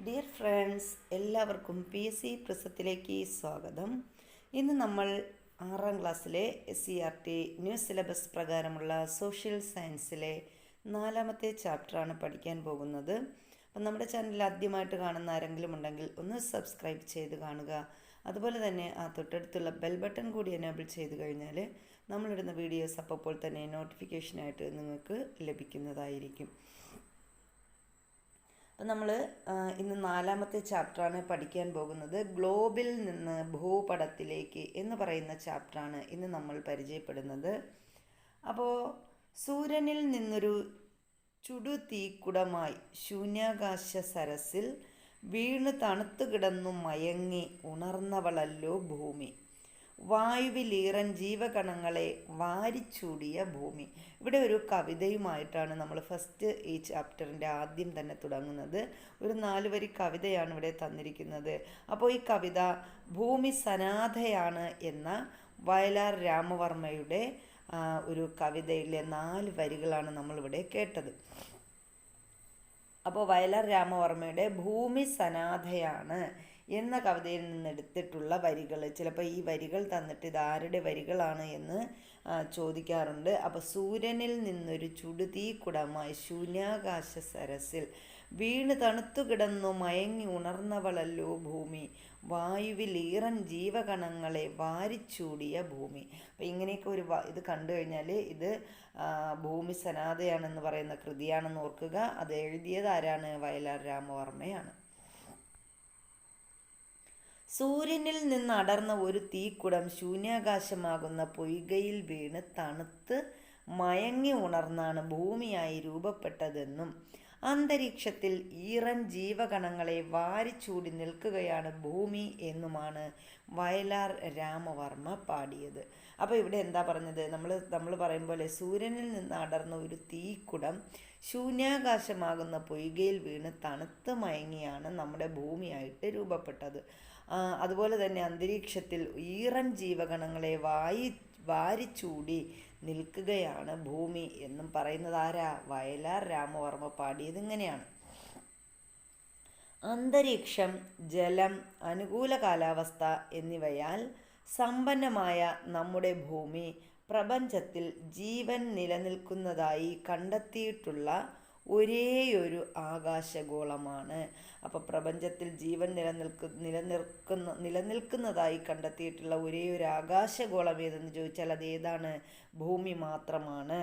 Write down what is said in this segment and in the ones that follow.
Dear friends, എല്ലാവർക്കും PSC പ്രസത്തിലേക്ക് സ്വാഗതം. ഇന്ന് നമ്മൾ 6ാം ക്ലാസ്സിലെ SCERT ന്യൂ സിലബസ് പ്രകാരമുള്ള സോഷ്യൽ സയൻസിലെ 4ാമത്തെ ചാപ്റ്ററാണ് പഠിക്കാൻ പോകുന്നത്. അപ്പം നമ്മുടെ ചാനൽ ആദ്യമായിട്ട് കാണുന്ന ആരെങ്കിലും ഉണ്ടെങ്കിൽ ഒന്ന് സബ്സ്ക്രൈബ് ചെയ്ത് കാണുക. അതുപോലെ തന്നെ ആ തൊട്ടടുത്തുള്ള ബെൽ ബട്ടൺ കൂടി എനേബിൾ ചെയ്ത് കഴിഞ്ഞാൽ നമ്മളിടുന്ന വീഡിയോസ് അപ്പോൾ തന്നെ നോട്ടിഫിക്കേഷനായിട്ട് നിങ്ങൾക്ക് ലഭിക്കുന്നതായിരിക്കും. അപ്പം നമ്മൾ ഇന്ന് 4ാമത്തെ ചാപ്റ്ററാണ് പഠിക്കാൻ പോകുന്നത്. ഗ്ലോബിൽ നിന്ന് ഭൂപടത്തിലേക്ക് എന്ന് പറയുന്ന ചാപ്റ്ററാണ് ഇന്ന് നമ്മൾ പരിചയപ്പെടുന്നത്. അപ്പോൾ സൂര്യനിൽ നിന്നൊരു ചുടുതീക്കുടമായി ശൂന്യാകാശ സരസിൽ വീണ് തണുത്തു കിടന്നു മയങ്ങി ഉണർന്നവളല്ലോ ഭൂമി. വായുവിലീറൻ ജീവകണങ്ങളെ വാരിച്ചൂടിയ ഭൂമി. ഇവിടെ ഒരു കവിതയുമായിട്ടാണ് നമ്മൾ ഫസ്റ്റ് ഈ ചാപ്റ്ററിൻ്റെ ആദ്യം തന്നെ തുടങ്ങുന്നത്. ഒരു 4 വരി കവിതയാണ് ഇവിടെ തന്നിരിക്കുന്നത്. അപ്പോൾ ഈ കവിത ഭൂമി സനാഥയാണ് എന്ന വയലാർ രാമവർമ്മയുടെ ഒരു കവിതയിലെ 4 വരികളാണ് നമ്മളിവിടെ കേട്ടത്. അപ്പോൾ വയലാർ രാമവർമ്മയുടെ ഭൂമി സനാഥയാണ് എന്ന കവിതയിൽ നിന്നെടുത്തിട്ടുള്ള വരികൾ, ചിലപ്പോൾ ഈ വരികൾ തന്നിട്ട് ഇതാരുടെ വരികളാണ് എന്ന് ചോദിക്കാറുണ്ട്. അപ്പോൾ സൂര്യനിൽ നിന്നൊരു ചുടുതീക്കുടമായി ശൂന്യാകാശ സരസിൽ വീണ് തണുത്തു കിടന്നു മയങ്ങി ഉണർന്നവളല്ലോ ഭൂമി. വായുവിലീറൻ ജീവകണങ്ങളെ വാരിച്ചൂടിയ ഭൂമി. അപ്പം ഇങ്ങനെയൊക്കെ ഒരു ഇത് കണ്ടു കഴിഞ്ഞാൽ ഇത് ഭൂമി സനാഥയാണെന്ന് പറയുന്ന കൃതിയാണെന്ന് ഓർക്കുക. അത് എഴുതിയത് ആരാണ്? വയലാർ രാമവർമ്മയാണ്. സൂര്യനിൽ നിന്ന് അടർന്ന ഒരു തീക്കുടം ശൂന്യാകാശമാകുന്ന പൊയ്കയിൽ വീണ് തണുത്ത് മയങ്ങി ഉണർന്നാണ് ഭൂമിയായി രൂപപ്പെട്ടതെന്നും അന്തരീക്ഷത്തിൽ ഈറൻ ജീവകണങ്ങളെ വാരിച്ചൂടി നിൽക്കുകയാണ് ഭൂമി എന്നുമാണ് വയലാർ രാമവർമ്മ പാടിയത്. അപ്പോൾ ഇവിടെ എന്താ പറഞ്ഞത്? നമ്മൾ പറയും പോലെ സൂര്യനിൽ നിന്ന് അടർന്ന ഒരു തീക്കുടം ശൂന്യാകാശമാകുന്ന പൊയ്കയിൽ വീണ് തണുത്ത് മയങ്ങിയാണ് നമ്മുടെ ഭൂമിയായിട്ട് രൂപപ്പെട്ടത്. അതുപോലെ തന്നെ അന്തരീക്ഷത്തിൽ ഈറൻ ജീവകണങ്ങളെ വാരിച്ചൂടി നിൽക്കുകയാണ് ഭൂമി എന്നും പറയുന്നത് ആരാ? വയലാർ രാമവർമ്മ പാടിയത് ഇങ്ങനെയാണ്. അന്തരീക്ഷം, ജലം, അനുകൂല കാലാവസ്ഥ എന്നിവയാൽ സമ്പന്നമായ നമ്മുടെ ഭൂമി പ്രപഞ്ചത്തിൽ ജീവൻ നിലനിൽക്കുന്നതായി കണ്ടെത്തിയിട്ടുള്ള ഒരേയൊരു ആകാശഗോളമാണ്. അപ്പോൾ പ്രപഞ്ചത്തിൽ ജീവൻ നിലനിൽക്കുന്നതായി കണ്ടെത്തിയിട്ടുള്ള ഒരേയൊരു ആകാശഗോളം ഏതെന്ന് ചോദിച്ചാൽ അത് ഏതാണ്? ഭൂമി മാത്രമാണ്.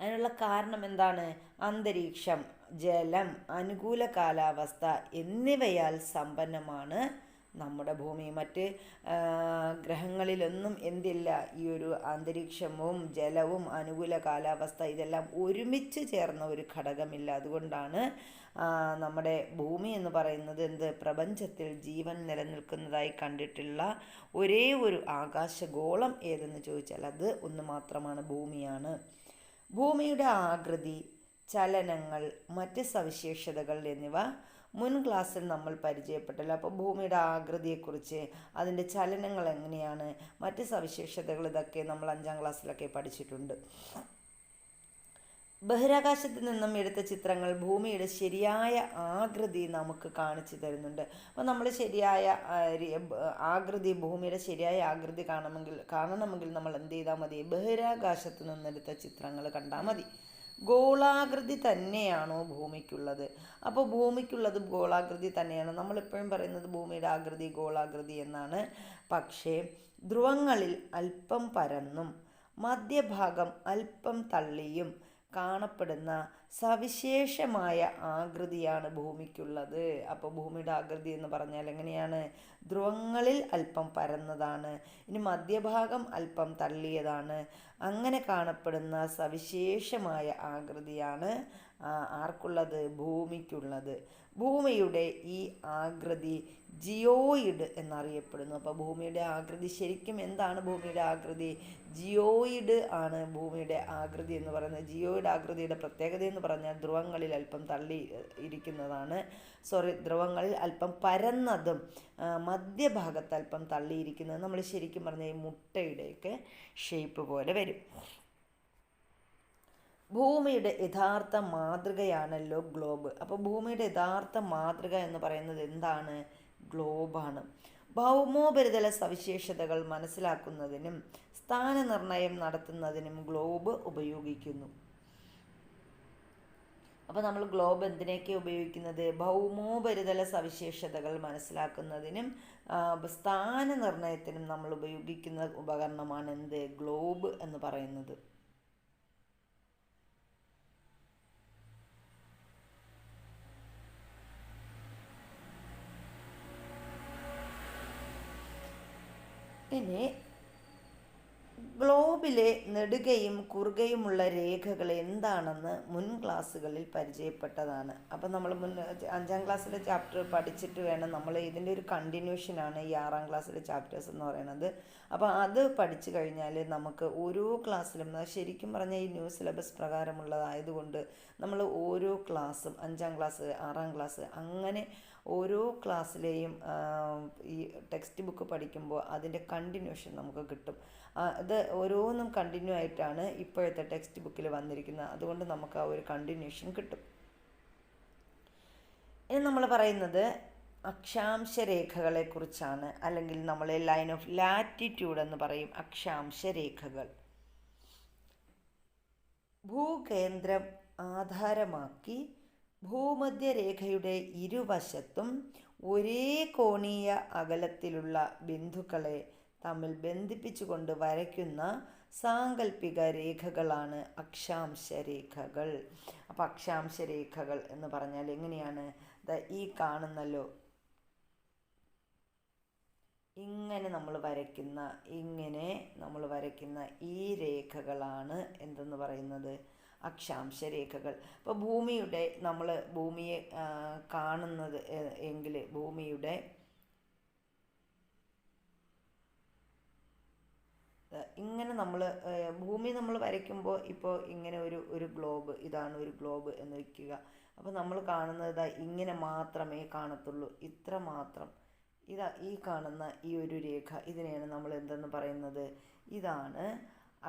അതിനുള്ള കാരണം എന്താണ്? അന്തരീക്ഷം, ജലം, അനുകൂല കാലാവസ്ഥ എന്നിവയാൽ സമ്പന്നമാണ് നമ്മുടെ ഭൂമി. മറ്റ് ഗ്രഹങ്ങളിലൊന്നും എന്തില്ല? ഈ ഒരു അന്തരീക്ഷവും ജലവും അനുകൂല കാലാവസ്ഥ ഇതെല്ലാം ഒരുമിച്ച് ചേർന്ന ഒരു ഘടകമില്ല. അതുകൊണ്ടാണ് നമ്മുടെ ഭൂമി എന്ന് പറയുന്നത് എന്ത്? പ്രപഞ്ചത്തിൽ ജീവൻ നിലനിൽക്കുന്നതായി കണ്ടിട്ടുള്ള ഒരേ ഒരു ആകാശഗോളം ഏതെന്ന് ചോദിച്ചാൽ അത് ഒന്ന് മാത്രമാണ്, ഭൂമിയാണ്. ഭൂമിയുടെ ആകൃതി, ചലനങ്ങൾ, മറ്റ് സവിശേഷതകൾ എന്നിവ മുൻ ക്ലാസ്സിൽ നമ്മൾ പരിചയപ്പെട്ടല്ലോ. അപ്പോൾ ഭൂമിയുടെ ആകൃതിയെക്കുറിച്ച്, അതിൻ്റെ ചലനങ്ങൾ എങ്ങനെയാണ്, മറ്റ് സവിശേഷതകൾ, ഇതൊക്കെ നമ്മൾ 5ാം ക്ലാസ്സിലൊക്കെ പഠിച്ചിട്ടുണ്ട്. ബഹിരാകാശത്ത് നിന്നും എടുത്ത ചിത്രങ്ങൾ ഭൂമിയുടെ ശരിയായ ആകൃതി നമുക്ക് കാണിച്ചു തരുന്നുണ്ട്. അപ്പോൾ നമ്മൾ ശരിയായ ആകൃതി, ഭൂമിയുടെ ശരിയായ ആകൃതി കാണണമെങ്കിൽ നമ്മൾ എന്ത് ചെയ്താൽ മതി? ബഹിരാകാശത്ത് നിന്നെടുത്ത ചിത്രങ്ങൾ കണ്ടാൽ മതി. ഗോളാകൃതി തന്നെയാണോ ഭൂമിക്കുള്ളത്? അപ്പോൾ ഭൂമിക്കുള്ളത് ഗോളാകൃതി തന്നെയാണ്. നമ്മളെപ്പോഴും പറയുന്നത് ഭൂമിയുടെ ആകൃതി ഗോളാകൃതി എന്നാണ്. പക്ഷേ ധ്രുവങ്ങളിൽ അല്പം പരന്നും മധ്യഭാഗം അല്പം തള്ളിയും കാണപ്പെടുന്ന സവിശേഷമായ ആകൃതിയാണ് ഭൂമിക്കുള്ളത്. അപ്പോൾ ഭൂമിയുടെ ആകൃതി എന്ന് പറഞ്ഞാൽ എങ്ങനെയാണ്? ധ്രുവങ്ങളിൽ അല്പം പരന്നതാണ്, ഇനി മധ്യഭാഗം അല്പം തള്ളിയതാണ്. അങ്ങനെ കാണപ്പെടുന്ന സവിശേഷമായ ആകൃതിയാണ് ആർക്കുള്ളത്? ഭൂമിക്കുള്ളത്. ഭൂമിയുടെ ഈ ആകൃതി ജിയോയിഡ് എന്നറിയപ്പെടുന്നു. അപ്പോൾ ഭൂമിയുടെ ആകൃതി ശരിക്കും എന്താണ്? ഭൂമിയുടെ ആകൃതി ജിയോയിഡ് ആണ് ഭൂമിയുടെ ആകൃതി എന്ന് പറയുന്നത്. ജിയോയിഡ് ആകൃതിയുടെ പ്രത്യേകത എന്ന് പറഞ്ഞാൽ ധ്രുവങ്ങളിൽ അല്പം തള്ളി ഇരിക്കുന്നതാണ്. ധ്രുവങ്ങളിൽ അല്പം പരന്നതും മധ്യഭാഗത്ത് അല്പം തള്ളിയിരിക്കുന്നത്. നമ്മൾ ശരിക്കും പറഞ്ഞാൽ ഈ മുട്ടയുടെയൊക്കെ ഷേപ്പ് പോലെ വരും. ഭൂമിയുടെ യഥാർത്ഥ മാതൃകയാണല്ലോ ഗ്ലോബ്. അപ്പോൾ ഭൂമിയുടെ യഥാർത്ഥ മാതൃക എന്ന് പറയുന്നത് എന്താണ്? ഗ്ലോബാണ്. ഭൗമോപരിതല സവിശേഷതകൾ മനസ്സിലാക്കുന്നതിനും സ്ഥാനനിർണയം നടത്തുന്നതിനും ഗ്ലോബ് ഉപയോഗിക്കുന്നു. അപ്പോൾ നമ്മൾ ഗ്ലോബ് എന്തിനൊക്കെ ഉപയോഗിക്കുന്നത്? ഭൗമോപരിതല സവിശേഷതകൾ മനസ്സിലാക്കുന്നതിനും സ്ഥാനനിർണയത്തിനും നമ്മൾ ഉപയോഗിക്കുന്ന ഉപകരണമാണ് എന്ത്? ഗ്ലോബ് എന്ന് പറയുന്നത്. ഇനി ഗ്ലോബിലെ നെടുകയും കുറുകയുമുള്ള രേഖകൾ എന്താണെന്ന് മുൻ ക്ലാസ്സുകളിൽ പരിചയപ്പെട്ടതാണ്. അപ്പം നമ്മൾ 5ാം ക്ലാസ്സിലെ ചാപ്റ്റർ പഠിച്ചിട്ട് വേണം, നമ്മൾ ഇതിൻ്റെ ഒരു കണ്ടിന്യൂഷനാണ് ഈ 6ാം ക്ലാസ്സിലെ ചാപ്റ്റേഴ്സ് എന്ന് പറയുന്നത്. അപ്പോൾ അത് പഠിച്ചു കഴിഞ്ഞാൽ നമുക്ക് ഓരോ ക്ലാസ്സിലും, ശരിക്കും പറഞ്ഞാൽ ഈ ന്യൂ സിലബസ് പ്രകാരമുള്ളതായതുകൊണ്ട് നമ്മൾ ഓരോ ക്ലാസ്സും 5ാം ക്ലാസ് 6ാം ക്ലാസ് അങ്ങനെ ഓരോ ക്ലാസ്സിലെയും ഈ ടെക്സ്റ്റ് ബുക്ക് പഠിക്കുമ്പോൾ അതിൻ്റെ കണ്ടിന്യൂഷൻ നമുക്ക് കിട്ടും. ഇത് ഓരോന്നും കണ്ടിന്യൂ ആയിട്ടാണ് ഇപ്പോഴത്തെ ടെക്സ്റ്റ് ബുക്കിൽ വന്നിരിക്കുന്നത്. അതുകൊണ്ട് നമുക്ക് ആ ഒരു കണ്ടിന്യൂഷൻ കിട്ടും. ഇനി നമ്മൾ പറയുന്നത് അക്ഷാംശ രേഖകളെക്കുറിച്ചാണ്, അല്ലെങ്കിൽ നമ്മൾ ലൈൻ ഓഫ് ലാറ്റിറ്റ്യൂഡ് എന്ന് പറയും. അക്ഷാംശ രേഖകൾ ഭൂകേന്ദ്രം ആധാരമാക്കി ഭൂമധ്യരേഖയുടെ ഇരുവശത്തും ഒരേ കോണീയ അകലത്തിലുള്ള ബിന്ദുക്കളെ തമ്മിൽ ബന്ധിപ്പിച്ചുകൊണ്ട് വരയ്ക്കുന്ന സാങ്കല്പിക രേഖകളാണ് അക്ഷാംശ രേഖകൾ. അപ്പോൾ അക്ഷാംശ രേഖകൾ എന്ന് പറഞ്ഞാൽ എങ്ങനെയാണ്? ഈ കാണുന്നല്ലോ, ഇങ്ങനെ നമ്മൾ വരയ്ക്കുന്ന ഈ രേഖകളാണ് എന്തെന്ന് പറയുന്നത്? അക്ഷാംശ രേഖകൾ. അപ്പോൾ നമ്മൾ ഭൂമിയെ കാണുന്നത് എങ്കിൽ ഭൂമിയുടെ ഇങ്ങനെ ഭൂമി നമ്മൾ വരയ്ക്കുമ്പോൾ ഇപ്പോൾ ഇങ്ങനെ ഒരു ഗ്ലോബ്, ഇതാണ് ഒരു ഗ്ലോബ് എന്ന് വയ്ക്കുക. അപ്പോൾ നമ്മൾ കാണുന്നത് ഇങ്ങനെ മാത്രമേ കാണത്തുള്ളൂ, ഇത്ര മാത്രം. ഈ കാണുന്ന ഈ ഒരു രേഖ, ഇതിനെയാണ് നമ്മൾ എന്തെന്ന് പറയുന്നത്? ഇതാണ്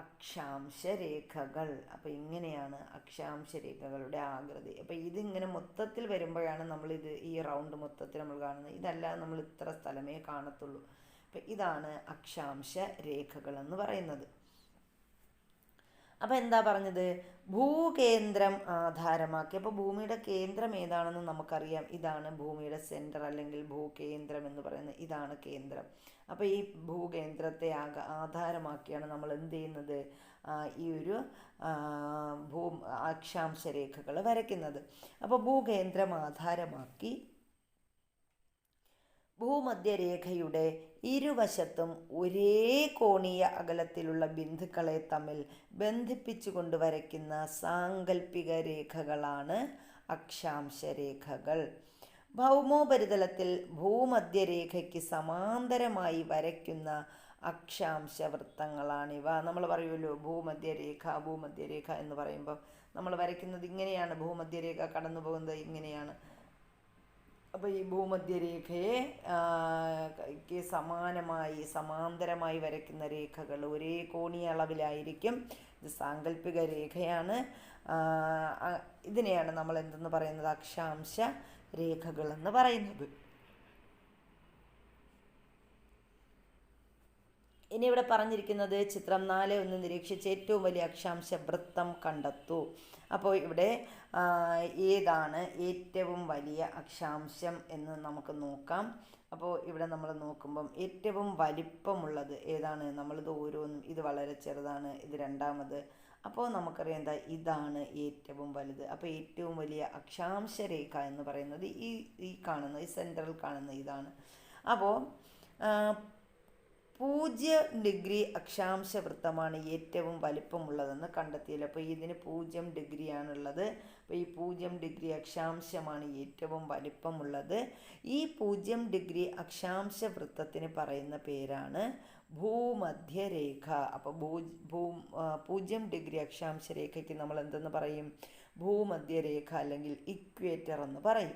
അക്ഷാംശ രേഖകൾ. അപ്പോൾ ഇങ്ങനെയാണ് അക്ഷാംശ രേഖകളുടെ ആകൃതി. അപ്പോൾ ഇതിങ്ങനെ മൊത്തത്തിൽ വരുമ്പോഴാണ് നമ്മളിത് ഈ റൗണ്ട് മൊത്തത്തിൽ നമ്മൾ കാണുന്നത്. ഇതല്ലാതെ നമ്മൾ ഇത്ര സ്ഥലമേ കാണത്തുള്ളൂ. അപ്പം ഇതാണ് അക്ഷാംശ രേഖകൾ എന്ന് പറയുന്നത്. അപ്പോൾ എന്താ പറഞ്ഞത്? ഭൂകേന്ദ്രം ആധാരമാക്കി. അപ്പോൾ ഭൂമിയുടെ കേന്ദ്രം ഏതാണെന്ന് നമുക്കറിയാം. ഇതാണ് ഭൂമിയുടെ സെൻറ്റർ, അല്ലെങ്കിൽ ഭൂകേന്ദ്രം എന്ന് പറയുന്നത്. ഇതാണ് കേന്ദ്രം. അപ്പോൾ ഈ ഭൂകേന്ദ്രത്തെ ആധാരമാക്കിയാണ് നമ്മൾ എന്ത് ചെയ്യുന്നത്? ഈ ഒരു അക്ഷാംശ രേഖകൾ വരയ്ക്കുന്നത്. അപ്പോൾ ഭൂകേന്ദ്രം ആധാരമാക്കി ഭൂമധ്യരേഖയുടെ ഇരുവശത്തും ഒരേ കോണീയ അകലത്തിലുള്ള ബിന്ദുക്കളെ തമ്മിൽ ബന്ധിപ്പിച്ചുകൊണ്ട് വരയ്ക്കുന്ന സാങ്കല്പിക രേഖകളാണ് അക്ഷാംശ രേഖകൾ. ഭൗമോപരിതലത്തിൽ ഭൂമധ്യരേഖയ്ക്ക് സമാന്തരമായി വരയ്ക്കുന്ന അക്ഷാംശ വൃത്തങ്ങളാണിവ. നമ്മൾ പറയുമല്ലോ ഭൂമധ്യരേഖ എന്ന് പറയുമ്പോൾ നമ്മൾ വരയ്ക്കുന്നത് ഇങ്ങനെയാണ്. ഭൂമധ്യരേഖ കടന്നു പോകുന്നത് ഇങ്ങനെയാണ്. അപ്പോൾ ഈ ഭൂമധ്യരേഖയെ സമാന്തരമായി വരയ്ക്കുന്ന രേഖകൾ ഒരേ കോണീയ അളവിലായിരിക്കും. ഇത് സാങ്കല്പിക രേഖയാണ്. ഇതിനെയാണ് നമ്മൾ എന്തെന്ന് പറയുന്നത്? അക്ഷാംശ രേഖകളെന്ന് പറയുന്നത്. ഇനി ഇവിടെ പറഞ്ഞിരിക്കുന്നത് ചിത്രം 4.1 നിരീക്ഷിച്ച് ഏറ്റവും വലിയ അക്ഷാംശ വൃത്തം കണ്ടെത്തൂ. അപ്പോൾ ഇവിടെ ഏതാണ് ഏറ്റവും വലിയ അക്ഷാംശം എന്ന് നമുക്ക് നോക്കാം. അപ്പോൾ ഇവിടെ നമ്മൾ നോക്കുമ്പം ഏറ്റവും വലിപ്പമുള്ളത് ഏതാണ്? നമ്മളിത് ഓരോന്നും, ഇത് വളരെ ചെറുതാണ്, ഇത് രണ്ടാമത്. അപ്പോൾ നമുക്കറിയാം ഇതാണ് ഏറ്റവും വലുത്. അപ്പോൾ ഏറ്റവും വലിയ അക്ഷാംശ രേഖ എന്ന് പറയുന്നത് ഈ കാണുന്ന, ഈ സെൻറ്ററിൽ കാണുന്ന ഇതാണ്. അപ്പോൾ 0 ഡിഗ്രി അക്ഷാംശ വൃത്തമാണ് ഏറ്റവും വലിപ്പമുള്ളതെന്ന് കണ്ടെത്തിയല്ലോ. അപ്പോൾ ഇതിന് 0 ഡിഗ്രിയാണുള്ളത്. അപ്പോൾ ഈ 0 ഡിഗ്രി അക്ഷാംശമാണ് ഏറ്റവും വലിപ്പമുള്ളത്. ഈ 0 ഡിഗ്രി അക്ഷാംശ വൃത്തത്തിന് പറയുന്ന പേരാണ് ഭൂമധ്യരേഖ. അപ്പോൾ 0 ഡിഗ്രി അക്ഷാംശ രേഖയ്ക്ക് നമ്മൾ എന്തെന്ന് പറയും? ഭൂമധ്യരേഖ അല്ലെങ്കിൽ ഇക്വേറ്റർ എന്ന് പറയും.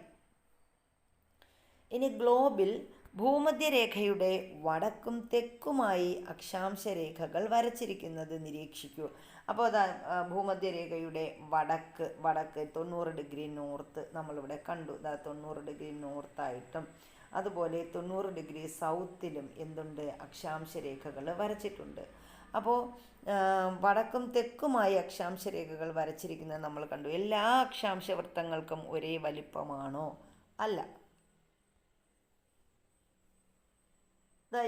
ഇനി ഗ്ലോബിൽ ഭൂമധ്യരേഖയുടെ വടക്കും തെക്കുമായി അക്ഷാംശ രേഖകൾ വരച്ചിരിക്കുന്നത് നിരീക്ഷിക്കൂ. അപ്പോൾ അതാ ഭൂമധ്യരേഖയുടെ വടക്ക് 90 ഡിഗ്രി നോർത്ത് നമ്മളിവിടെ കണ്ടു. 90 ഡിഗ്രി നോർത്തായിട്ടും അതുപോലെ 90 ഡിഗ്രി സൗത്തിലും എന്തുണ്ട്, അക്ഷാംശ രേഖകൾ വരച്ചിട്ടുണ്ട്. അപ്പോൾ വടക്കും തെക്കുമായി അക്ഷാംശ രേഖകൾ വരച്ചിരിക്കുന്നത് നമ്മൾ കണ്ടു. എല്ലാ അക്ഷാംശ വൃത്തങ്ങൾക്കും ഒരേ വലിപ്പമാണോ? അല്ല.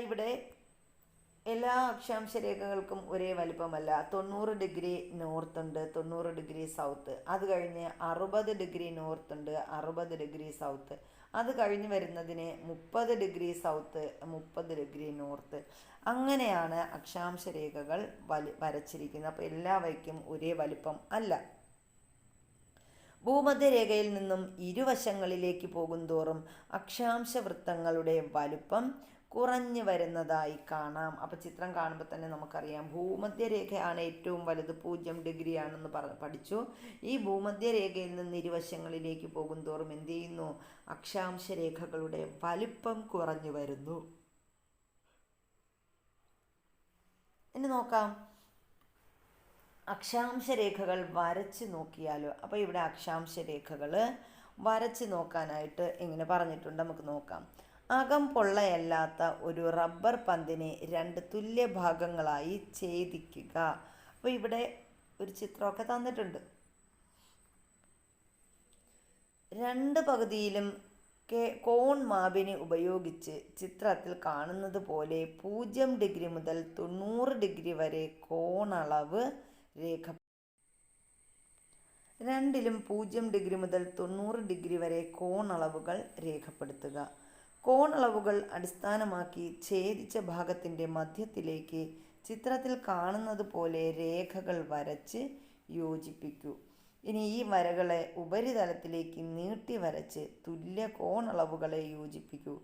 ഇവിടെ എല്ലാ അക്ഷാംശ രേഖകൾക്കും ഒരേ വലിപ്പമല്ല. 90 ഡിഗ്രി നോർത്ത് ഉണ്ട്, 90 ഡിഗ്രി സൗത്ത്. അത് കഴിഞ്ഞ് 60 ഡിഗ്രി നോർത്ത് ഉണ്ട്, 60 ഡിഗ്രി സൗത്ത്. അത് കഴിഞ്ഞ് വരുന്നതിന് 30 ഡിഗ്രി സൗത്ത്, 30 ഡിഗ്രി നോർത്ത്. അങ്ങനെയാണ് അക്ഷാംശ രേഖകൾ വരച്ചിരിക്കുന്നത്. അപ്പോൾ എല്ലാവയ്ക്കും ഒരേ വലിപ്പം അല്ല. ഭൂമധ്യരേഖയിൽ നിന്നും ഇരുവശങ്ങളിലേക്ക് പോകുന്തോറും അക്ഷാംശ വൃത്തങ്ങളുടെ വലുപ്പം കുറഞ്ഞു വരുന്നതായി കാണാം. അപ്പോൾ ചിത്രം കാണുമ്പോൾ തന്നെ നമുക്കറിയാം ഭൂമധ്യരേഖയാണ് ഏറ്റവും വലുത്, 0 ഡിഗ്രി ആണെന്ന് പഠിച്ചു. ഈ ഭൂമധ്യരേഖയിൽ നിന്ന് ഇരുവശങ്ങളിലേക്ക് പോകുന്തോറും എന്ത് ചെയ്യുന്നു, അക്ഷാംശ രേഖകളുടെ വലിപ്പം കുറഞ്ഞു വരുന്നു. ഇനി നോക്കാം അക്ഷാംശ രേഖകൾ വരച്ച് നോക്കിയാലോ. അപ്പോൾ ഇവിടെ അക്ഷാംശ രേഖകൾ വരച്ച് നോക്കാനായിട്ട് ഇങ്ങനെ പറഞ്ഞിട്ടുണ്ട്, നമുക്ക് നോക്കാം. അകം പൊള്ളയല്ലാത്ത ഒരു റബ്ബർ പന്തിനെ 2 തുല്യ ഭാഗങ്ങളായി ഛേദിക്കുക. അപ്പോൾ ഇവിടെ ഒരു ചിത്രമൊക്കെ തന്നിട്ടുണ്ട്. 2 പകുതിയിലും കോൺ മാപിനി ഉപയോഗിച്ച് ചിത്രത്തിൽ കാണുന്നത് പോലെ 0 ഡിഗ്രി മുതൽ 90 ഡിഗ്രി വരെ കോണളവ് രണ്ടിലും 0 ഡിഗ്രി മുതൽ 90 ഡിഗ്രി വരെ കോണളവുകൾ രേഖപ്പെടുത്തുക. കോണളവുകൾ അടിസ്ഥാനമാക്കി ഛേദിച്ച ഭാഗത്തിൻ്റെ മധ്യത്തിലേക്ക് ചിത്രത്തിൽ കാണുന്നത് പോലെ രേഖകൾ വരച്ച് യോജിപ്പിക്കൂ. ഇനി ഈ വരകളെ ഉപരിതലത്തിലേക്ക് നീട്ടി വരച്ച് തുല്യ കോണളവുകളെ യോജിപ്പിക്കൂ.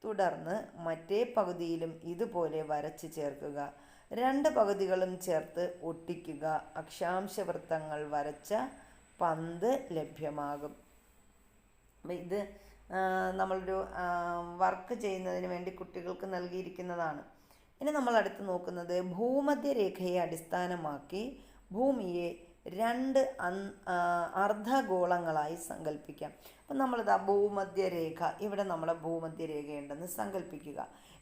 തുടർന്ന് മറ്റേ പകുതിയിലും ഇതുപോലെ വരച്ച് ചേർക്കുക. 2 പകുതികളും ചേർത്ത് ഒട്ടിക്കുക. അക്ഷാംശ വൃത്തങ്ങൾ വരച്ച പന്ത് ലഭ്യമാകും. ഇത് നമ്മളൊരു വർക്ക് ചെയ്യുന്നതിന് വേണ്ടി കുട്ടികൾക്ക് നൽകിയിരിക്കുന്നതാണ്. ഇനി നമ്മൾ അടുത്ത് നോക്കുന്നത് ഭൂമധ്യരേഖയെ അടിസ്ഥാനമാക്കി ഭൂമിയെ 2 അർദ്ധഗോളങ്ങളായി സങ്കല്പിക്കാം. അപ്പം നമ്മളിതാ ഭൂമധ്യരേഖ, ഇവിടെ നമ്മളെ ഭൂമധ്യരേഖയുണ്ടെന്ന് സങ്കല്പിക്കുക.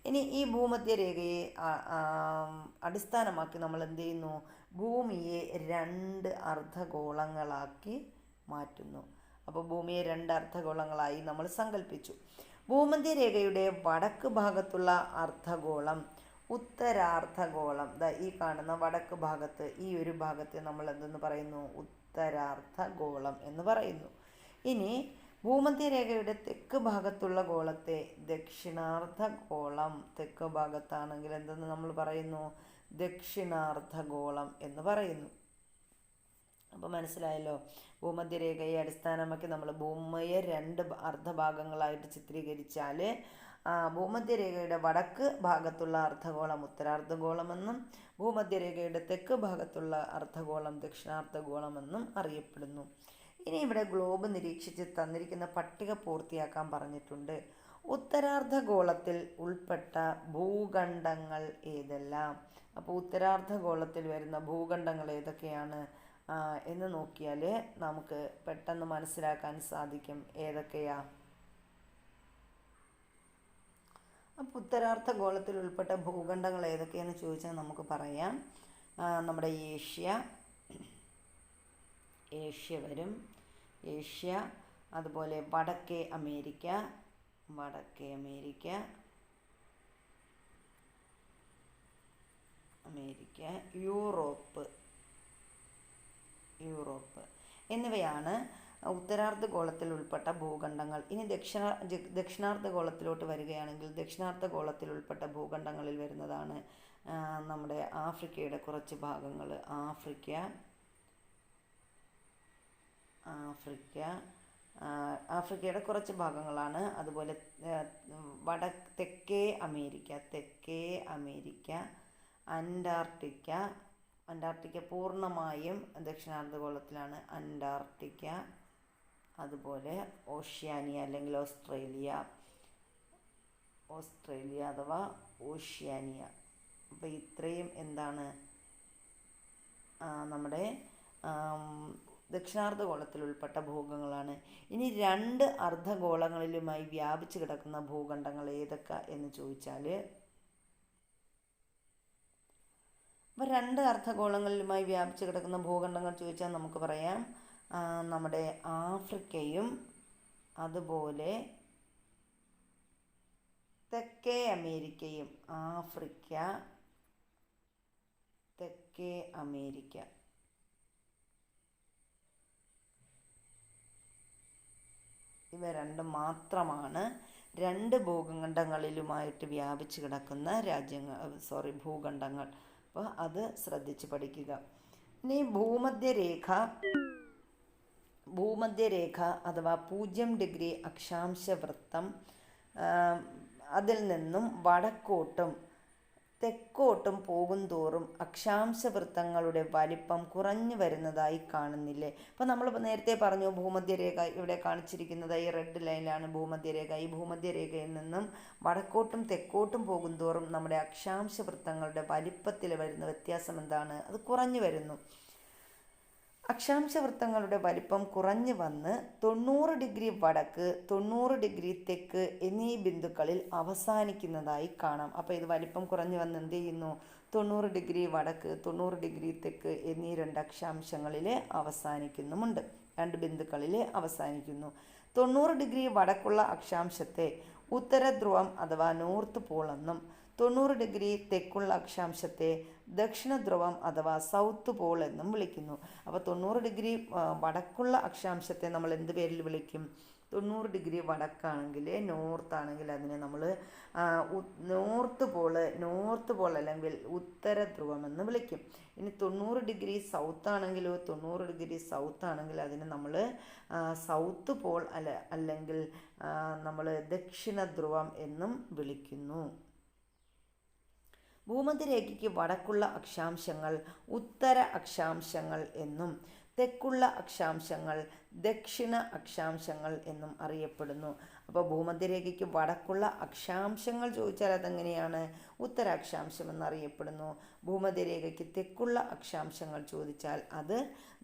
ഇനി ഈ ഭൂമധ്യരേഖയെ അടിസ്ഥാനമാക്കി നമ്മൾ എന്ത് ചെയ്യുന്നു, ഭൂമിയെ 2 അർദ്ധഗോളങ്ങളാക്കി മാറ്റുന്നു. അപ്പോൾ ഭൂമിയെ 2 അർദ്ധഗോളങ്ങളായി നമ്മൾ സങ്കല്പിച്ചു. ഭൂമധ്യരേഖയുടെ വടക്ക് ഭാഗത്തുള്ള അർദ്ധഗോളം ഉത്തരാർദ്ധഗോളം. ഈ കാണുന്ന വടക്ക് ഭാഗത്ത്, ഈ ഒരു ഭാഗത്തെ നമ്മൾ എന്തെന്ന് പറയുന്നു, ഉത്തരാർദ്ധഗോളം എന്ന് പറയുന്നു. ഇനി ഭൂമധ്യരേഖയുടെ തെക്ക് ഭാഗത്തുള്ള ഗോളത്തെ ദക്ഷിണാർദ്ധഗോളം. തെക്ക് ഭാഗത്താണെങ്കിൽ എന്തെന്ന് നമ്മൾ പറയുന്നു, ദക്ഷിണാർദ്ധഗോളം എന്ന് പറയുന്നു. അപ്പോൾ മനസ്സിലായല്ലോ. ഭൂമധ്യരേഖയെ അടിസ്ഥാനമാക്കി നമ്മൾ ഭൂമിയെ 2 അർദ്ധഭാഗങ്ങളായിട്ട് ചിത്രീകരിച്ചാൽ ഭൂമധ്യരേഖയുടെ വടക്ക് ഭാഗത്തുള്ള അർദ്ധഗോളം ഉത്തരാർദ്ധഗോളമെന്നും ഭൂമധ്യരേഖയുടെ തെക്ക് ഭാഗത്തുള്ള അർദ്ധഗോളം ദക്ഷിണാർദ്ധഗോളമെന്നും അറിയപ്പെടുന്നു. ഇനി ഇവിടെ ഗ്ലോബ് നിരീക്ഷിച്ച് തന്നിരിക്കുന്ന പട്ടിക പൂർത്തിയാക്കാൻ പറഞ്ഞിട്ടുണ്ട്. ഉത്തരാർദ്ധഗോളത്തിൽ ഉൾപ്പെട്ട ഭൂഖണ്ഡങ്ങൾ ഏതെല്ലാം? അപ്പോൾ ഉത്തരാർദ്ധഗോളത്തിൽ വരുന്ന ഭൂഖണ്ഡങ്ങൾ ഏതൊക്കെയാണ് എന്ന് നോക്കിയാൽ നമുക്ക് പെട്ടെന്ന് മനസ്സിലാക്കാൻ സാധിക്കും ഏതൊക്കെയാ. അപ്പോൾ ഉത്തരാർദ്ധഗോളത്തിൽ ഉൾപ്പെട്ട ഭൂഖണ്ഡങ്ങൾ ഏതൊക്കെയാണെന്ന് ചോദിച്ചാൽ നമുക്ക് പറയാം. നമ്മുടെ ഏഷ്യ വരും. ഏഷ്യ, അതുപോലെ വടക്കേ അമേരിക്ക, യൂറോപ്പ് എന്നിവയാണ് ഉത്തരാർദ്ധഗോളത്തിൽ ഉൾപ്പെട്ട ഭൂഖണ്ഡങ്ങൾ. ഇനി ദക്ഷിണാർദ്ധഗോളത്തിലോട്ട് വരികയാണെങ്കിൽ ദക്ഷിണാർദ്ധഗോളത്തിൽ ഉൾപ്പെട്ട ഭൂഖണ്ഡങ്ങളിൽ വരുന്നതാണ് നമ്മുടെ ആഫ്രിക്കയുടെ കുറച്ച് ഭാഗങ്ങൾ. ആഫ്രിക്കയുടെ കുറച്ച് ഭാഗങ്ങളാണ്. അതുപോലെ തെക്കേ അമേരിക്ക, അന്റാർട്ടിക്ക പൂർണ്ണമായും ദക്ഷിണാർദ്ധഗോളത്തിലാണ്. അന്റാർട്ടിക്ക, അതുപോലെ ഓഷ്യാനിയ അല്ലെങ്കിൽ ഓസ്ട്രേലിയ, ഓസ്ട്രേലിയ അഥവാ ഓഷ്യാനിയ. അപ്പോൾ ഇത്രയും എന്താണ് നമ്മുടെ ദക്ഷിണാർദ്ധഗോളത്തിൽ ഉൾപ്പെട്ട ഭൂഖണ്ഡങ്ങളാണ്. ഇനി 2 അർദ്ധഗോളങ്ങളിലുമായി വ്യാപിച്ചു കിടക്കുന്ന ഭൂഖണ്ഡങ്ങൾ ഏതൊക്കെ എന്ന് ചോദിച്ചാൽ, അപ്പോൾ 2 അർദ്ധഗോളങ്ങളിലുമായി വ്യാപിച്ചു കിടക്കുന്ന ഭൂഖണ്ഡങ്ങൾ ചോദിച്ചാൽ നമുക്ക് പറയാം നമ്മുടെ ആഫ്രിക്കയും അതുപോലെ തെക്കേ അമേരിക്കയും. ആഫ്രിക്ക, തെക്കേ അമേരിക്ക. ഇവ രണ്ടും മാത്രമാണ് 2 ഭൂഖണ്ഡങ്ങളിലുമായിട്ട് വ്യാപിച്ചു കിടക്കുന്ന ഭൂഖണ്ഡങ്ങൾ. അപ്പോൾ അത് ശ്രദ്ധിച്ച് പഠിക്കുക. ഇനി ഭൂമധ്യരേഖ അഥവാ 0 ഡിഗ്രി അക്ഷാംശ വൃത്തം, അതിൽ നിന്നും വടക്കോട്ടും തെക്കോട്ടും പോകുന്തോറും അക്ഷാംശവൃത്തങ്ങളുടെ വലിപ്പം കുറഞ്ഞു വരുന്നതായി കാണുന്നില്ലേ? അപ്പോൾ നമ്മളിപ്പോൾ നേരത്തെ പറഞ്ഞു ഭൂമധ്യരേഖ ഇവിടെ കാണിച്ചിരിക്കുന്നത് ഈ റെഡ് ലൈനിലാണ് ഭൂമധ്യരേഖ. ഈ ഭൂമധ്യരേഖയിൽ നിന്നും വടക്കോട്ടും തെക്കോട്ടും പോകുന്തോറും നമ്മുടെ അക്ഷാംശവൃത്തങ്ങളുടെ വലിപ്പത്തിൽ വരുന്ന വ്യത്യാസം എന്താണ്? അത് കുറഞ്ഞു വരുന്നു. അക്ഷാംശവൃത്തങ്ങളുടെ വലിപ്പം കുറഞ്ഞു വന്ന് 90 ഡിഗ്രി വടക്ക്, 90 ഡിഗ്രി തെക്ക് എന്നീ ബിന്ദുക്കളിൽ അവസാനിക്കുന്നതായി കാണാം. അപ്പോൾ ഇത് വലിപ്പം കുറഞ്ഞു വന്ന് എന്ത് ചെയ്യുന്നു? 90 ഡിഗ്രി വടക്ക്, 90 ഡിഗ്രി തെക്ക് എന്നീ 2 അക്ഷാംശങ്ങളിൽ അവസാനിക്കുന്നുമുണ്ട്, 2 ബിന്ദുക്കളിൽ അവസാനിക്കുന്നു. 90 ഡിഗ്രി വടക്കുള്ള അക്ഷാംശത്തെ ഉത്തരധ്രുവം അഥവാ നോർത്ത് പോൾ എന്നും 90 ഡിഗ്രി തെക്കുള്ള അക്ഷാംശത്തെ ദക്ഷിണധ്രുവം അഥവാ സൗത്ത് പോൾ എന്നും വിളിക്കുന്നു. അപ്പോൾ 90 ഡിഗ്രി വടക്കുള്ള അക്ഷാംശത്തെ നമ്മൾ എന്ത് പേരിൽ വിളിക്കും? 90 ഡിഗ്രി വടക്കാണെങ്കിൽ, നോർത്താണെങ്കിൽ അതിനെ നമ്മൾ നോർത്ത് പോൾ അല്ലെങ്കിൽ ഉത്തരധ്രുവം എന്ന് വിളിക്കും. ഇനി 90 ഡിഗ്രി സൗത്ത് ആണെങ്കിലോ, 90 ഡിഗ്രി സൗത്ത് ആണെങ്കിൽ അതിനെ നമ്മൾ സൗത്ത് പോൾ അല്ലെങ്കിൽ നമ്മൾ ദക്ഷിണധ്രുവം എന്നും വിളിക്കുന്നു. ഭൂമധ്യരേഖയ്ക്ക് വടക്കുള്ള അക്ഷാംശങ്ങൾ ഉത്തര അക്ഷാംശങ്ങൾ എന്നും തെക്കുള്ള അക്ഷാംശങ്ങൾ ദക്ഷിണ അക്ഷാംശങ്ങൾ എന്നും അറിയപ്പെടുന്നു. അപ്പോൾ ഭൂമധ്യരേഖയ്ക്ക് വടക്കുള്ള അക്ഷാംശങ്ങൾ ചോദിച്ചാൽ അതെങ്ങനെയാണ്? ഉത്തരാക്ഷാംശം എന്നറിയപ്പെടുന്നു. ഭൂമധ്യരേഖയ്ക്ക് തെക്കുള്ള അക്ഷാംശങ്ങൾ ചോദിച്ചാൽ അത്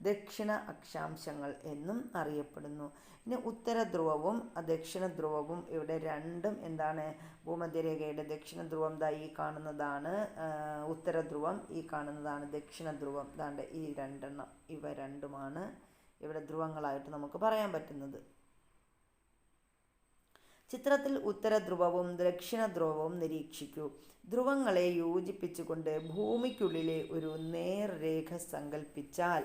ദക്ഷിണ അക്ഷാംശങ്ങൾ എന്നും അറിയപ്പെടുന്നു. ഇനി ഉത്തരധ്രുവവും ദക്ഷിണ ധ്രുവവും ഇവിടെ രണ്ടും എന്താണ്? ഭൂമധ്യരേഖയുടെ ദക്ഷിണ ധ്രുവം ഈ കാണുന്നതാണ് ഉത്തരധ്രുവം, ഈ കാണുന്നതാണ് ദക്ഷിണ ധ്രുവം. ദാണ്ട് ഈ 2 എണ്ണം, ഇവ രണ്ടുമാണ് ഇവിടെ ധ്രുവങ്ങളായിട്ട് നമുക്ക് പറയാൻ പറ്റുന്നത്. ചിത്രത്തിൽ ഉത്തരധ്രുവവും ദക്ഷിണ ധ്രുവവും നിരീക്ഷിക്കൂ. ധ്രുവങ്ങളെ യോജിപ്പിച്ചുകൊണ്ട് ഭൂമിക്കുള്ളിലെ ഒരു നേർരേഖ സങ്കല്പിച്ചാൽ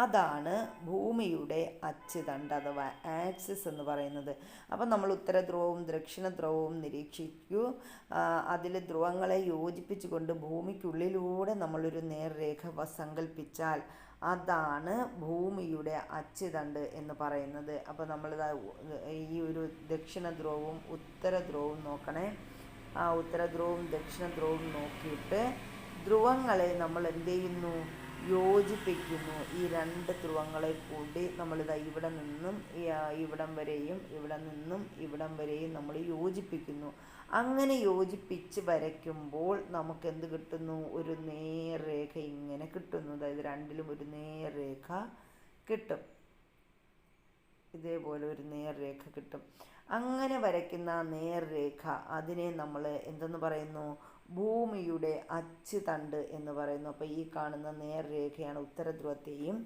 അതാണ് ഭൂമിയുടെ അച്ചുതണ്ട് അഥവാ ആക്സിസ് എന്ന് പറയുന്നത്. അപ്പം നമ്മൾ ഉത്തരധ്രുവവും ദക്ഷിണധ്രുവവും നിരീക്ഷിക്കൂ. അതിൽ ധ്രുവങ്ങളെ യോജിപ്പിച്ചുകൊണ്ട് ഭൂമിക്കുള്ളിലൂടെ നമ്മളൊരു നേർരേഖ സങ്കല്പിച്ചാൽ അതാണ് ഭൂമിയുടെ അച്ചുതണ്ട് എന്ന് പറയുന്നത്. അപ്പോൾ നമ്മൾ ഈ ഒരു ദക്ഷിണധ്രുവവും ഉത്തരധ്രുവവും നോക്കണേ. ആ ഉത്തരധ്രുവവും ദക്ഷിണധ്രുവവും നോക്കിയിട്ട് ധ്രുവങ്ങളെ നമ്മൾ എന്ത് ചെയ്യുന്നു? യോജിപ്പിക്കുന്നു. ഈ 2 ധ്രുവങ്ങളെ കൂടി നമ്മളിതാ ഇവിടെ നിന്നും ഇവിടം വരെയും ഇവിടെ നിന്നും ഇവിടം വരെയും നമ്മൾ യോജിപ്പിക്കുന്നു. അങ്ങനെ യോജിപ്പിച്ച് വരയ്ക്കുമ്പോൾ നമുക്ക് എന്ത് കിട്ടുന്നു? ഒരു നേർരേഖ ഇങ്ങനെ കിട്ടുന്നു. അതായത് 2ലും ഒരു നേർരേഖ കിട്ടും, ഇതേപോലെ ഒരു നേർരേഖ കിട്ടും. അങ്ങനെ വരയ്ക്കുന്ന നേർരേഖ അതിനെ നമ്മൾ എന്തെന്ന് പറയുന്നു? ഭൂമിയുടെ അച്ചുതണ്ട് എന്ന് പറയുന്നു. അപ്പോൾ ഈ കാണുന്ന നേർരേഖയാണ് ഉത്തരധ്രുവത്തെയും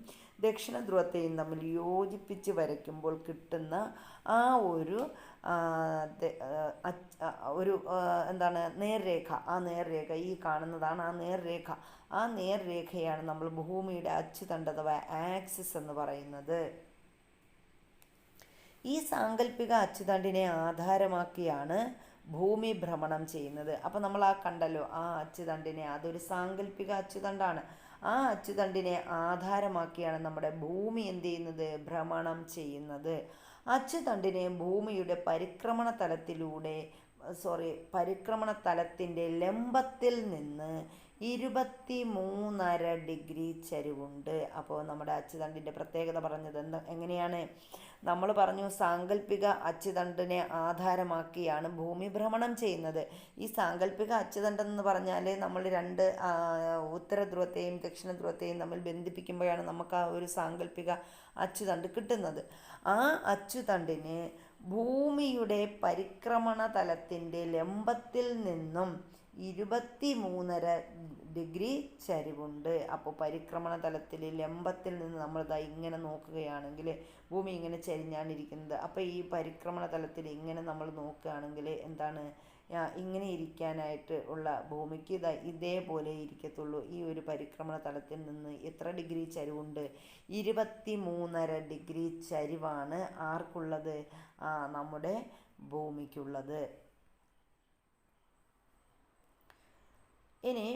ദക്ഷിണധ്രുവത്തെയും തമ്മിൽ യോജിപ്പിച്ച് വരയ്ക്കുമ്പോൾ കിട്ടുന്ന ആ ഒരു എന്താണ് നേർരേഖ. ആ നേർരേഖ ഈ കാണുന്നതാണ് ആ നേർരേഖ. ആ നേർരേഖയാണ് നമ്മൾ ഭൂമിയുടെ അച്ചുതണ്ട് അഥവാ ആക്സിസ് എന്ന് പറയുന്നത്. ഈ സാങ്കല്പിക അച്ചുതണ്ടിനെ ആധാരമാക്കിയാണ് ഭൂമി ഭ്രമണം ചെയ്യുന്നത്. അപ്പോൾ നമ്മൾ കണ്ടല്ലോ ആ അച്ചുതണ്ടിനെ, അതൊരു സാങ്കല്പിക അച്ചുതണ്ടാണ്. ആ അച്ചുതണ്ടിനെ ആധാരമാക്കിയാണ് നമ്മുടെ ഭൂമി എന്ത് ചെയ്യുന്നത്? ഭ്രമണം ചെയ്യുന്നത്. അച്ചുതണ്ടിനെ ഭൂമിയുടെ പരിക്രമണ തലത്തിൻ്റെ ലംബത്തിൽ നിന്ന് 23.5 ചരിവുണ്ട്. അപ്പോൾ നമ്മുടെ അച്ചുതണ്ടിൻ്റെ പ്രത്യേകത പറഞ്ഞത് എങ്ങനെയാണ്? നമ്മൾ പറഞ്ഞു സാങ്കല്പിക അച്ചുതണ്ടിനെ ആധാരമാക്കിയാണ് ഭൂമി ഭ്രമണം ചെയ്യുന്നത്. ഈ സാങ്കല്പിക അച്ചുതണ്ടെന്ന് പറഞ്ഞാൽ നമ്മൾ രണ്ട് ഉത്തര ധ്രുവത്തെയും ദക്ഷിണ ധ്രുവത്തെയും തമ്മിൽ ബന്ധിപ്പിക്കുമ്പോഴാണ് നമുക്ക് ആ ഒരു സാങ്കല്പിക അച്ചുതണ്ട് കിട്ടുന്നത്. ആ അച്ചുതണ്ടിന് ഭൂമിയുടെ പരിക്രമണ തലത്തിൻ്റെ ലംബത്തിൽ നിന്നും 23.5 ചരിവുണ്ട്. അപ്പോൾ പരിക്രമണ തലത്തിൽ ലംബത്തിൽ നിന്ന് നമ്മളിതാ ഇങ്ങനെ നോക്കുകയാണെങ്കിൽ ഭൂമി ഇങ്ങനെ ചരിഞ്ഞാണ് ഇരിക്കുന്നത്. അപ്പോൾ ഈ പരിക്രമണ തലത്തിൽ ഇങ്ങനെ നമ്മൾ നോക്കുകയാണെങ്കിൽ എന്താണ്, ഇങ്ങനെ ഇരിക്കാനായിട്ട് ഉള്ള ഭൂമിക്ക് ഇതേപോലെ ഇരിക്കത്തുള്ളൂ. ഈ ഒരു പരിക്രമണ തലത്തിൽ നിന്ന് എത്ര ഡിഗ്രി ചരിവുണ്ട്? 23.5 ചരിവാണ് ആർക്കുള്ളത്? നമ്മുടെ ഭൂമിക്കുള്ളത്. ഇനി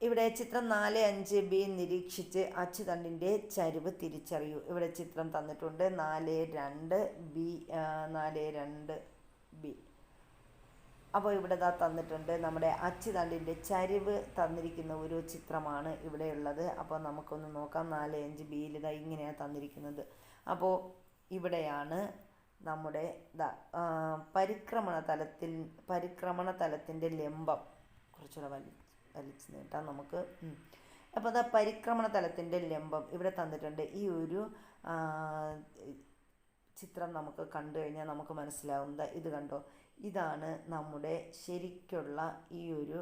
ഇവിടെ ചിത്രം 4.5b നിരീക്ഷിച്ച് അച്ചുതണ്ടിൻ്റെ ചരിവ് തിരിച്ചറിയൂ. ഇവിടെ ചിത്രം തന്നിട്ടുണ്ട് 4.2b. അപ്പോൾ ഇവിടെ തന്നിട്ടുണ്ട് നമ്മുടെ അച്ചുതണ്ടിൻ്റെ ചരിവ് തന്നിരിക്കുന്ന ഒരു ചിത്രമാണ് ഇവിടെയുള്ളത്. അപ്പോൾ നമുക്കൊന്ന് നോക്കാം. 4.5bയിൽ ഇങ്ങനെയാണ് തന്നിരിക്കുന്നത്. അപ്പോൾ ഇവിടെയാണ് നമ്മുടെ പരിക്രമണ തലത്തിൻ്റെ ലംബം. കുറച്ചുകൂടെ വലിച്ചു നീട്ടാം നമുക്ക്. അപ്പോൾ പരിക്രമണ തലത്തിൻ്റെ ലംബം ഇവിടെ തന്നിട്ടുണ്ട്. ഈ ഒരു ചിത്രം നമുക്ക് കണ്ടു കഴിഞ്ഞാൽ നമുക്ക് മനസ്സിലാവുന്നത് ഇത് കണ്ടോ, ഇതാണ് നമ്മുടെ ശരിക്കുള്ള ഈ ഒരു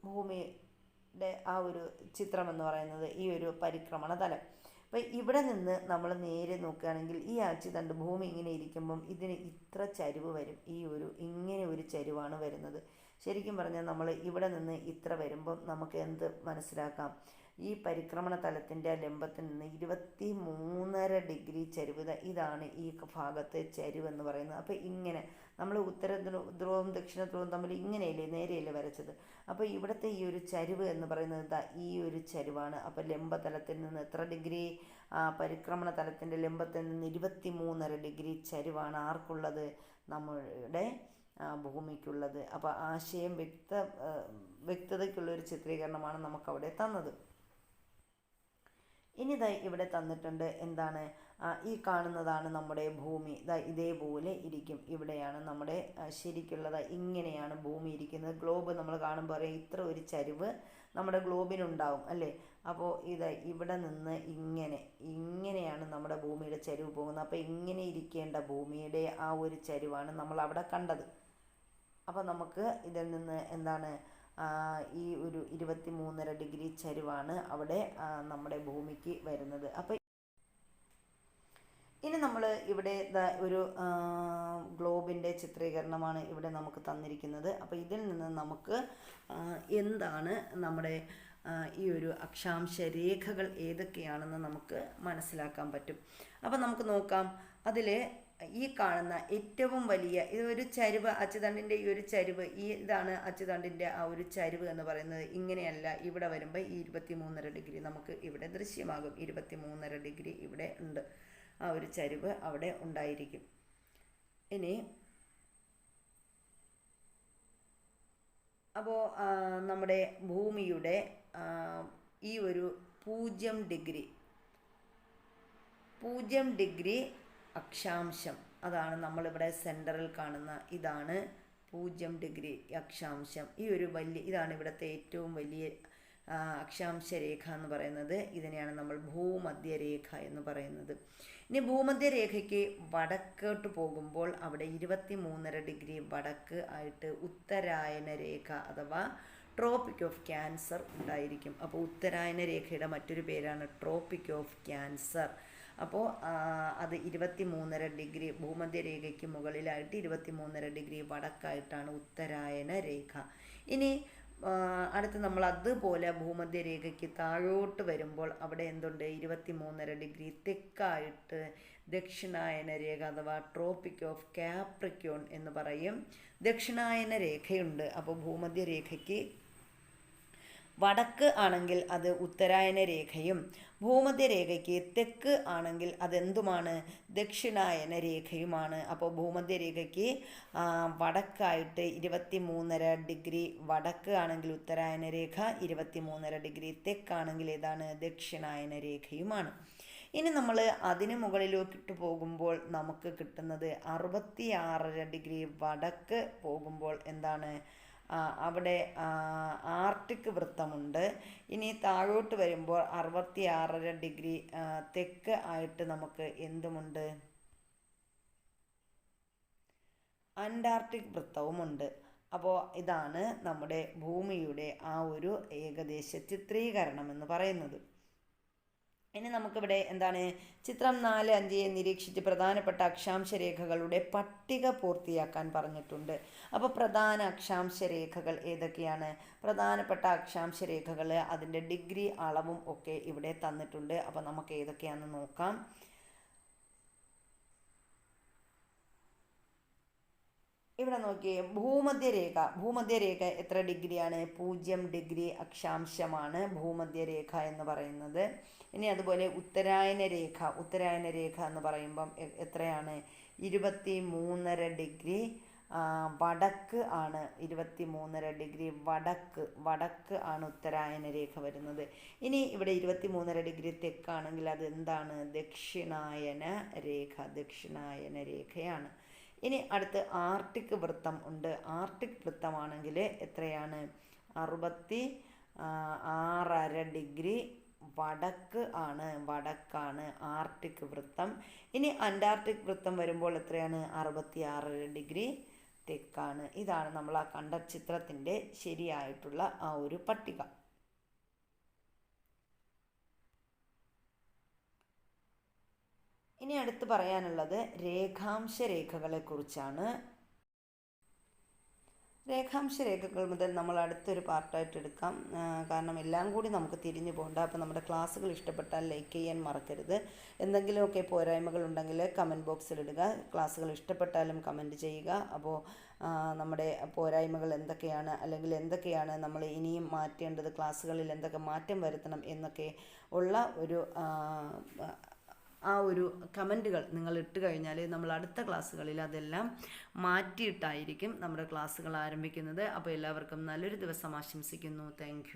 ഭൂമിയുടെ ആ ഒരു ചിത്രം എന്ന് പറയുന്നത് ഈ ഒരു പരിക്രമണ തലം. അപ്പോൾ ഇവിടെ നിന്ന് നമ്മൾ നേരെ നോക്കുകയാണെങ്കിൽ ഈ അച്ചുതണ്ട് ഭൂമി ഇങ്ങനെ ഇരിക്കുമ്പം ഇതിന് ഇത്ര ചരിവ് വരും. ഇങ്ങനെ ഒരു ചരിവാണ് വരുന്നത്. ശരിക്കും പറഞ്ഞാൽ നമ്മൾ ഇവിടെ നിന്ന് ഇത്ര വരുമ്പം നമുക്ക് എന്ത് മനസ്സിലാക്കാം? ഈ പരിക്രമണ തലത്തിൻ്റെ ലംബത്തിൽ നിന്ന് 23.5 ചരിവ്, ഇതാണ് ഈ ഭാഗത്തെ ചരിവ് എന്ന് പറയുന്നത്. അപ്പോൾ ഇങ്ങനെ നമ്മൾ ഉത്തര ധ്രുവവും ദക്ഷിണ ധ്രുവവും തമ്മിൽ ഇങ്ങനെയല്ലേ നേരെയല്ലേ വരച്ചത്. അപ്പോൾ ഇവിടുത്തെ ഈ ഒരു ചരിവ് എന്ന് പറയുന്നത് ഈ ഒരു ചരിവാണ്. അപ്പോൾ ലംബതലത്തിൽ നിന്ന് എത്ര ഡിഗ്രി? പരിക്രമണ തലത്തിൻ്റെ ലംബത്തിൽ നിന്ന് 23.5 ചരിവാണ് ആർക്കുള്ളത്? നമ്മളുടെ ഭൂമിക്കുള്ളത്. അപ്പോൾ ആശയം വ്യക്തതയ്ക്കുള്ളൊരു ചിത്രീകരണമാണ് നമുക്കവിടെ തന്നത്. ഇനി ഇവിടെ തന്നിട്ടുണ്ട് എന്താണ്, ഈ കാണുന്നതാണ് നമ്മുടെ ഭൂമി. ഇതേപോലെ ഇരിക്കും. ഇവിടെയാണ് നമ്മുടെ ശരിക്കുള്ളത്. ഇങ്ങനെയാണ് ഭൂമി ഇരിക്കുന്നത്. ഗ്ലോബ് നമ്മൾ കാണുമ്പോൾ അറിയാം ഇത്ര ഒരു ചരിവ് നമ്മുടെ ഗ്ലോബിനുണ്ടാവും അല്ലേ. അപ്പോൾ ഇവിടെ നിന്ന് ഇങ്ങനെയാണ് നമ്മുടെ ഭൂമിയുടെ ചരിവ് പോകുന്നത്. അപ്പോൾ ഇങ്ങനെ ഇരിക്കേണ്ട ഭൂമിയുടെ ആ ഒരു ചരിവാണ് നമ്മൾ അവിടെ കണ്ടത്. അപ്പോൾ നമുക്ക് ഇതിൽ നിന്ന് എന്താണ്, ഈ ഒരു 23.5 ചരിവാണ് അവിടെ നമ്മുടെ ഭൂമിക്ക് വരുന്നത്. അപ്പോൾ ഇനി നമ്മൾ ഇവിടെ ഒരു ഗ്ലോബിൻ്റെ ചിത്രീകരണമാണ് ഇവിടെ നമുക്ക് തന്നിരിക്കുന്നത്. അപ്പോൾ ഇതിൽ നിന്ന് നമുക്ക് എന്താണ് നമ്മുടെ ഈ ഒരു അക്ഷാംശ രേഖകൾ ഏതൊക്കെയാണെന്ന് നമുക്ക് മനസ്സിലാക്കാൻ പറ്റും. അപ്പോൾ നമുക്ക് നോക്കാം. അതിൽ ഈ കാണുന്ന ഏറ്റവും വലിയ ഇതൊരു ചരിവ്, അച്ചുതണ്ടിൻ്റെ ഈ ഒരു ചരിവ്, ഇതാണ് അച്ചുതണ്ടിൻ്റെ ആ ഒരു ചരിവ് എന്ന് പറയുന്നത്. ഇങ്ങനെയല്ല, ഇവിടെ വരുമ്പോൾ ഈ 23.5 നമുക്ക് ഇവിടെ ദൃശ്യമാകും. 23.5 ഇവിടെ ഉണ്ട്. ആ ഒരു ചരിവ് അവിടെ ഉണ്ടായിരിക്കും. ഇനി അപ്പോൾ നമ്മുടെ ഭൂമിയുടെ ഈ ഒരു 0 ഡിഗ്രി അക്ഷാംശം, അതാണ് നമ്മളിവിടെ സെൻറ്ററിൽ കാണുന്ന, ഇതാണ് 0 ഡിഗ്രി അക്ഷാംശം. ഈ ഒരു ഇതാണ് ഇവിടുത്തെ ഏറ്റവും വലിയ അക്ഷാംശ രേഖ എന്ന് പറയുന്നത്. ഇതിനെയാണ് നമ്മൾ ഭൂമധ്യരേഖ എന്ന് പറയുന്നത്. ഇനി ഭൂമധ്യരേഖയ്ക്ക് വടക്കോട്ട് പോകുമ്പോൾ അവിടെ 23.5 വടക്ക് ആയിട്ട് ഉത്തരായന രേഖ അഥവാ ട്രോപ്പിക് ഓഫ് ക്യാൻസർ ഉണ്ടായിരിക്കും. അപ്പോൾ ഉത്തരായന രേഖയുടെ മറ്റൊരു പേരാണ് ട്രോപ്പിക് ഓഫ് ക്യാൻസർ. അപ്പോൾ അത് 23.5 ഭൂമധ്യരേഖയ്ക്ക് മുകളിലായിട്ട് 23.5 വടക്കായിട്ടാണ് ഉത്തരായന രേഖ. ഇനി അടുത്ത് നമ്മൾ അതുപോലെ ഭൂമധ്യരേഖയ്ക്ക് താഴോട്ട് വരുമ്പോൾ അവിടെ എന്തുണ്ട്? 23.5 തെക്കായിട്ട് ദക്ഷിണായന രേഖ അഥവാ ട്രോപ്പിക് ഓഫ് കാപ്രിക്കോൺ എന്ന് പറയും. ദക്ഷിണായന രേഖയുണ്ട്. അപ്പോൾ ഭൂമധ്യരേഖയ്ക്ക് വടക്ക് ആണെങ്കിൽ അത് ഉത്തരായന രേഖയും ഭൂമധ്യരേഖയ്ക്ക് തെക്ക് ആണെങ്കിൽ അതെന്തുമാണ്? ദക്ഷിണായന രേഖയുമാണ്. അപ്പോൾ ഭൂമധ്യരേഖയ്ക്ക് വടക്കായിട്ട് 23.5 വടക്ക് ആണെങ്കിൽ ഉത്തരായന രേഖ, 23.5 തെക്കാണെങ്കിൽ ഏതാണ്? ദക്ഷിണായന രേഖയുമാണ്. ഇനി നമ്മൾ അതിന് മുകളിലോട്ട് പോകുമ്പോൾ നമുക്ക് കിട്ടുന്നത് 66.5 വടക്ക് പോകുമ്പോൾ എന്താണ്? അവിടെ ആർട്ടിക് വൃത്തമുണ്ട്. ഇനി താഴോട്ട് വരുമ്പോൾ 66.5 തെക്ക് ആയിട്ട് നമുക്ക് എന്തുമുണ്ട്? അന്റാർട്ടിക് വൃത്തവുമുണ്ട്. അപ്പോൾ ഇതാണ് നമ്മുടെ ഭൂമിയുടെ ആ ഒരു ഏകദേശ ചിത്രീകരണം എന്ന് പറയുന്നത്. ഇനി നമുക്കിവിടെ എന്താണ്? ചിത്രം 4, 5 നിരീക്ഷിച്ച് പ്രധാനപ്പെട്ട അക്ഷാംശ രേഖകളുടെ പട്ടിക പൂർത്തിയാക്കാൻ പറഞ്ഞിട്ടുണ്ട്. അപ്പോൾ പ്രധാന അക്ഷാംശ രേഖകൾ ഏതൊക്കെയാണ്? പ്രധാനപ്പെട്ട അക്ഷാംശ രേഖകൾ അതിൻ്റെ ഡിഗ്രി അളവും ഒക്കെ ഇവിടെ തന്നിട്ടുണ്ട്. അപ്പോൾ നമുക്ക് ഏതൊക്കെയാണെന്ന് നോക്കാം. ഇവിടെ നോക്കിയേ, ഭൂമധ്യരേഖ എത്ര ഡിഗ്രിയാണ്? 0 ഡിഗ്രി അക്ഷാംശമാണ് ഭൂമധ്യരേഖ എന്ന് പറയുന്നത്. ഇനി അതുപോലെ ഉത്തരായന രേഖ എന്ന് പറയുമ്പം എത്രയാണ്? 23.5 ഡിഗ്രി വടക്ക് ആണ്. 23.5 ഡിഗ്രി വടക്ക് ആണ് ഉത്തരായന രേഖ വരുന്നത്. ഇനി ഇവിടെ 23.5 ഡിഗ്രി തെക്കാണെങ്കിൽ അത് എന്താണ്? ദക്ഷിണായന രേഖയാണ്. ഇനി അടുത്ത് ആർട്ടിക് വൃത്തം ഉണ്ട്. ആർട്ടിക് വൃത്തമാണെങ്കിൽ എത്രയാണ്? 66.5 ഡിഗ്രി വടക്കാണ് ആർട്ടിക് വൃത്തം. ഇനി അന്റാർട്ടിക് വൃത്തം വരുമ്പോൾ എത്രയാണ്? 66 ഡിഗ്രി തെക്കാണ്. ഇതാണ് നമ്മൾ ആ കണ്ട ചിത്രത്തിൻ്റെ ശരിയായിട്ടുള്ള ആ ഒരു പട്ടിക. ഇനി അടുത്ത് പറയാനുള്ളത് രേഖാംശ രേഖകളെ കുറിച്ചാണ്. രേഖാംശ രേഖകൾ മുതൽ നമ്മൾ അടുത്തൊരു പാർട്ടായിട്ട് എടുക്കാം. കാരണം എല്ലാം കൂടി നമുക്ക് തിരിഞ്ഞു പോകണ്ട. അപ്പോൾ നമ്മുടെ ക്ലാസ്സുകൾ ഇഷ്ടപ്പെട്ടാൽ ലൈക്ക് ചെയ്യാൻ മറക്കരുത്. എന്തെങ്കിലുമൊക്കെ പോരായ്മകൾ ഉണ്ടെങ്കിൽ കമൻറ്റ് ബോക്സിൽ ഇടുക. ക്ലാസ്സുകൾ ഇഷ്ടപ്പെട്ടാലും കമൻറ്റ് ചെയ്യുക. അപ്പോൾ നമ്മുടെ പോരായ്മകൾ എന്തൊക്കെയാണ്, അല്ലെങ്കിൽ എന്തൊക്കെയാണ് നമ്മൾ ഇനിയും മാറ്റേണ്ടത്, ക്ലാസ്സുകളിൽ എന്തൊക്കെ മാറ്റം വരുത്തണം എന്നൊക്കെ ഉള്ള ആ ഒരു കമൻറ്റുകൾ നിങ്ങൾ ഇട്ട് കഴിഞ്ഞാൽ നമ്മൾ അടുത്ത ക്ലാസ്സുകളിൽ അതെല്ലാം മാറ്റിയിട്ടായിരിക്കും നമ്മുടെ ക്ലാസ്സുകൾ ആരംഭിക്കുന്നത്. അപ്പോൾ എല്ലാവർക്കും നല്ലൊരു ദിവസം ആശംസിക്കുന്നു. താങ്ക്